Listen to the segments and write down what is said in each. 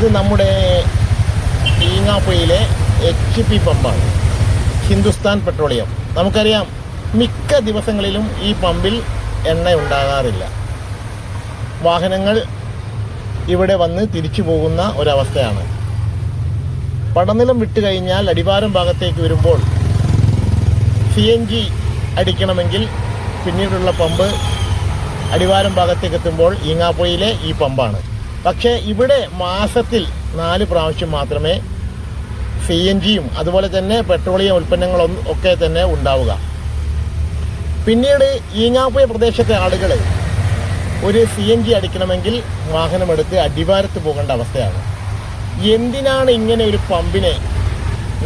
ഇത് നമ്മുടെ ഈങ്ങാപ്പുഴയിലെ HP പമ്പാണ്, Hindustan petroleum. നമുക്കറിയാം, മിക്ക ദിവസങ്ങളിലും ഈ പമ്പിൽ എണ്ണ ഉണ്ടാകാറില്ല. വാഹനങ്ങൾ ഇവിടെ വന്ന് തിരിച്ചു പോകുന്ന ഒരവസ്ഥയാണ്. പടനിലം വിട്ട് കഴിഞ്ഞാൽ അടിവാരം ഭാഗത്തേക്ക് വരുമ്പോൾ CNG അടിക്കണമെങ്കിൽ പിന്നീടുള്ള പമ്പ് അടിവാരം ഭാഗത്തേക്ക് എത്തുമ്പോൾ ഈങ്ങാപ്പുഴയിലെ ഈ പമ്പാണ്. പക്ഷേ ഇവിടെ മാസത്തിൽ 4 പ്രാവശ്യം മാത്രമേ CNGയും അതുപോലെ തന്നെ പെട്രോളിയം ഉൽപ്പന്നങ്ങളും ഒക്കെ തന്നെ ഉണ്ടാവുക. പിന്നീട് ഈങ്ങാപ്പുഴ പ്രദേശത്തെ ആളുകൾ ഒരു CNG അടിക്കണമെങ്കിൽ വാഹനമെടുത്ത് അടിവാരത്ത് പോകേണ്ട അവസ്ഥയാണ്. എന്തിനാണ് ഇങ്ങനെ ഒരു പമ്പിനെ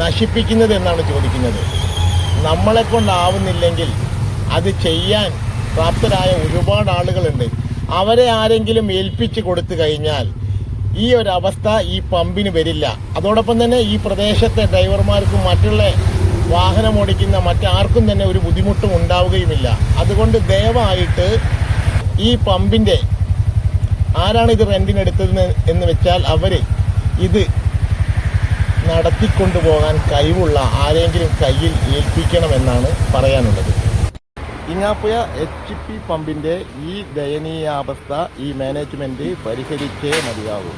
നശിപ്പിക്കുന്നത് എന്നാണ് ചോദിക്കുന്നത്. നമ്മളെ കൊണ്ടാവുന്നില്ലെങ്കിൽ അത് ചെയ്യാൻ പ്രാപ്തരായ ഒരുപാട് ആളുകളുണ്ട്. അവരെ ആരെങ്കിലും ഏൽപ്പിച്ച് കൊടുത്തു കഴിഞ്ഞാൽ ഈ ഒരവസ്ഥ ഈ പമ്പിന് വരില്ല. അതോടൊപ്പം തന്നെ ഈ പ്രദേശത്തെ ഡ്രൈവർമാർക്കും മറ്റുള്ള വാഹനം ഓടിക്കുന്ന മറ്റാർക്കും തന്നെ ഒരു ബുദ്ധിമുട്ടും ഉണ്ടാവുകയുമില്ല. അതുകൊണ്ട് ദയവായിട്ട് ഈ പമ്പിൻ്റെ ആരാണ് ഇത് റെൻറ്റിനെടുത്തത് എന്ന് വെച്ചാൽ അവർ ഇത് നടത്തിക്കൊണ്ടുപോകാൻ കഴിവുള്ള ആരെങ്കിലും കയ്യിൽ ഏൽപ്പിക്കണമെന്നാണ് പറയാനുള്ളത്. ഈങ്ങാപ്പുഴ HP പമ്പിൻ്റെ ഈ ദയനീയാവസ്ഥ ഈ മാനേജ്മെൻറ്റ് പരിഹരിച്ചേ മതിയാകും.